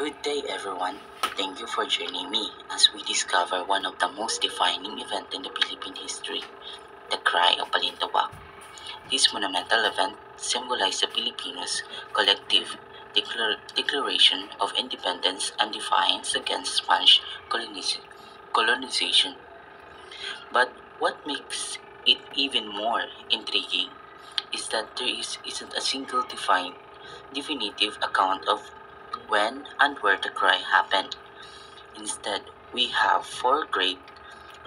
Good day, everyone. Thank you for joining me as we discover one of the most defining events in the Philippine history, the Cry of Balintawak. This monumental event symbolized the Filipinos' collective declaration of independence and defiance against Spanish colonization. But what makes it even more intriguing is that there isn't a single definitive account of when and where the cry happened. Instead, we have four great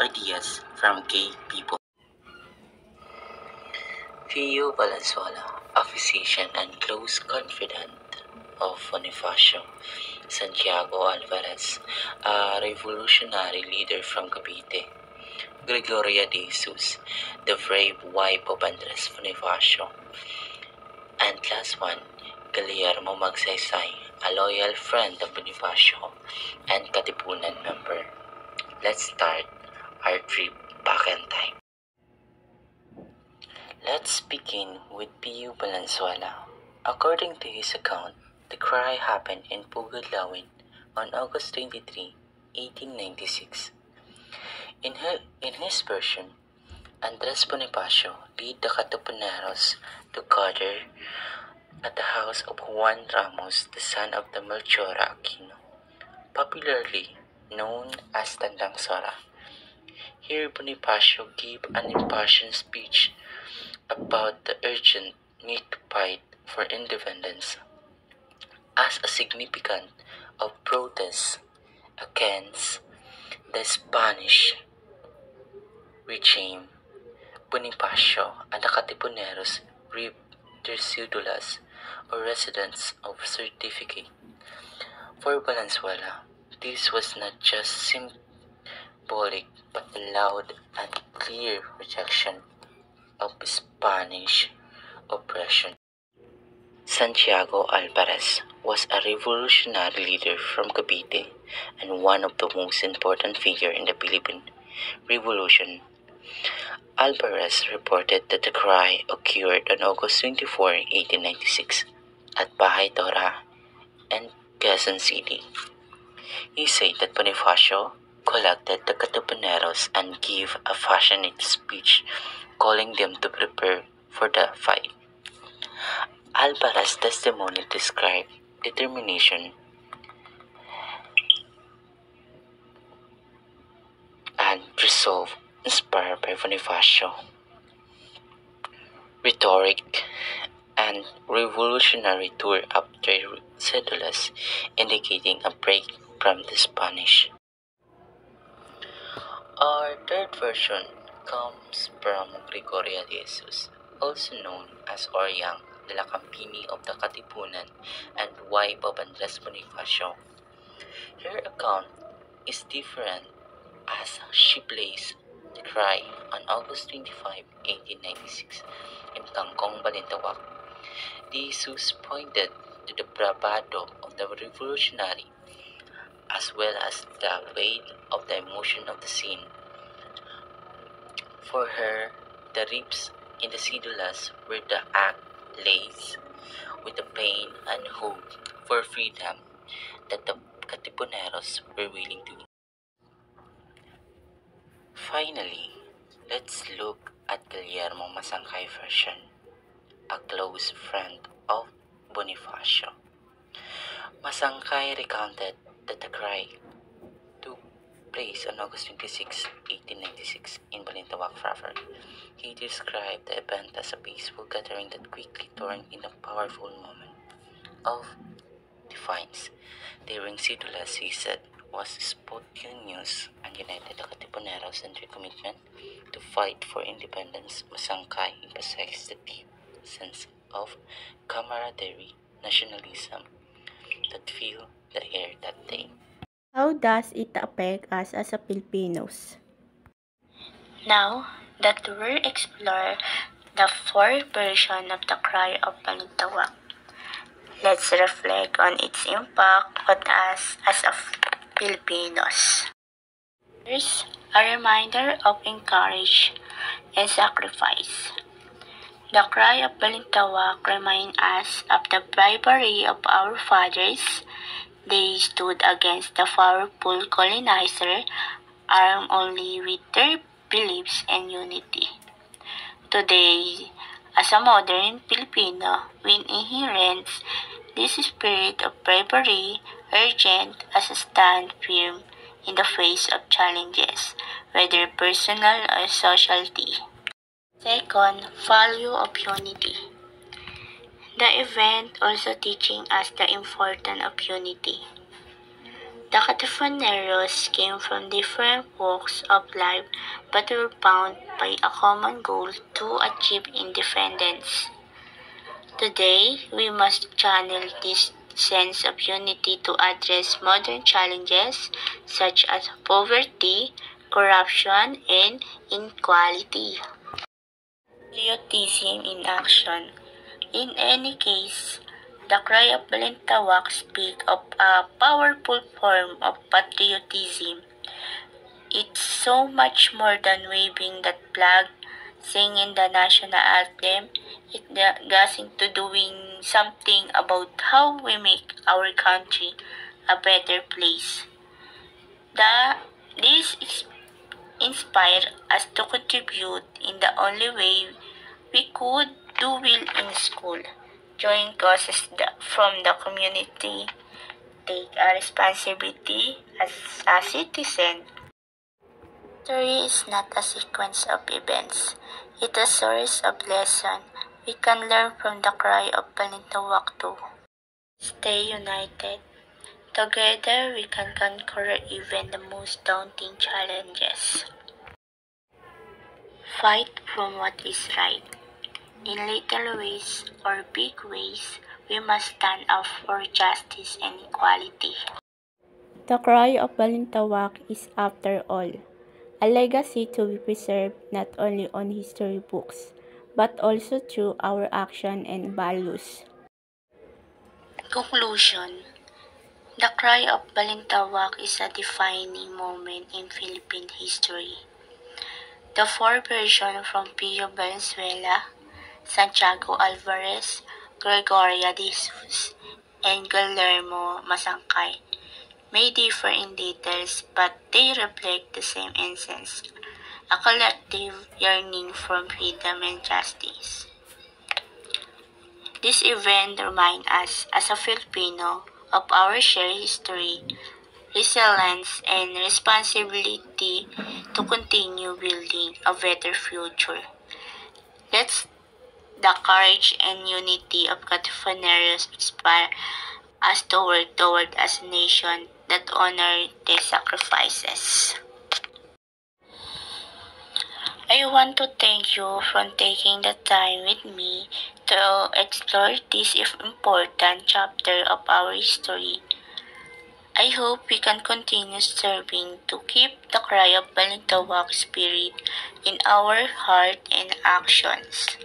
ideas from gay people. Pio Valenzuela, a physician and close confidant of Bonifacio. Santiago Alvarez, a revolutionary leader from Cavite. Gregoria de Jesus, the brave wife of Andres Bonifacio. And last one, Guillermo Magsaysay, a loyal friend of Bonifacio and Katipunan member. Let's start our trip back in time. Let's begin with Pio Valenzuela. According to his account, the cry happened in Pugat Lawin on August 23, 1896. In his version, Andres Bonifacio led the Katipuneros to gather at the house of Juan Ramos, the son of the Melchora Aquino, popularly known as Tandang Sora. Here Bonifacio gave an impassioned speech about the urgent need to fight for independence. As a significant of protest against the Spanish regime, Bonifacio and the Katipuneros ripped their cedulas or residence of certificate. For Valenzuela, this was not just symbolic but a loud and clear rejection of Spanish oppression. Santiago Alvarez was a revolutionary leader from Cavite and one of the most important figures in the Philippine Revolution. Alvarez reported that the cry occurred on August 24, 1896 at Bahay Tora and Quezon City. He said that Bonifacio collected the Katipuneros and gave a passionate speech calling them to prepare for the fight. Alvarez's testimony described determination and resolve inspired by Bonifacio. Rhetoric and revolutionary tour after cedulas indicating a break from the Spanish. Our third version comes from Gregoria de Jesus, also known as Oryang de la Campini of the Katipunan and wife of Andres Bonifacio. Her account is different as she placed the cry on August 25, 1896 in Kangkong, Balintawak. De Jesus pointed to the bravado of the revolutionary as well as the weight of the emotion of the scene. For her, the rips in the cedulas were the act laced with the pain and hope for freedom that the Katipuneros were willing to. Finally, let's look at Guillermo Masangkay version, a close friend of Bonifacio. Masangkay recounted that the cry took place on August 26, 1896 in Balintawak proper. He described the event as a peaceful gathering that quickly turned into a powerful moment of defiance. During cedulas, he said, was spontaneous and united the Katipuneros and their commitment to fight for independence. Masangkay emphasized the deep sense of camaraderie, nationalism that filled the air that day. How does it affect us as a Filipinos? Now that we explore the fourth version of the Cry of Balintawak, let's reflect on its impact on us as a Filipinos. First, a reminder of courage and sacrifice. The Cry of Balintawak reminds us of the bravery of our fathers, They stood against the powerful colonizer, armed only with their beliefs and unity. Today, as a modern Filipino, we inherit this spirit of bravery, urgent as a stand firm in the face of challenges, whether personal or society. Second, value of unity. The event also teaching us the importance of unity. The Katifuneros came from different walks of life but were bound by a common goal to achieve independence. Today, we must channel this sense of unity to address modern challenges such as poverty, corruption, and inequality. Patriotism in action. In any case, the cry of Balintawak speaks of a powerful form of patriotism. It's so much more than waving that flag, singing the national anthem. It goes into doing something about how we make our country a better place. This inspires us to contribute in the only way we could do well in school. Join causes from the community, take a responsibility as a citizen. History is not a sequence of events. It's a source of lesson. We can learn from the cry of Balintawak too. Stay united. Together we can conquer even the most daunting challenges. Fight for what is right. In little ways or big ways, we must stand up for justice and equality. The cry of Balintawak is, after all, a legacy to be preserved not only on history books, but also through our action and values. Conclusion. The cry of Balintawak is a defining moment in Philippine history. The four versions from Pio Valenzuela, Santiago Alvarez, Gregoria de Jesus, and Guillermo Masangkay may differ in details, but they reflect the same essence, a collective yearning for freedom and justice. This event reminds us, as a Filipino, of our shared history, resilience, and responsibility to continue building a better future. Let's the courage and unity of Katifuneros inspire us to work toward as a nation that honor their sacrifices. I want to thank you for taking the time with me to explore this important chapter of our history. I hope we can continue serving to keep the cry of Balintawak spirit in our heart and actions.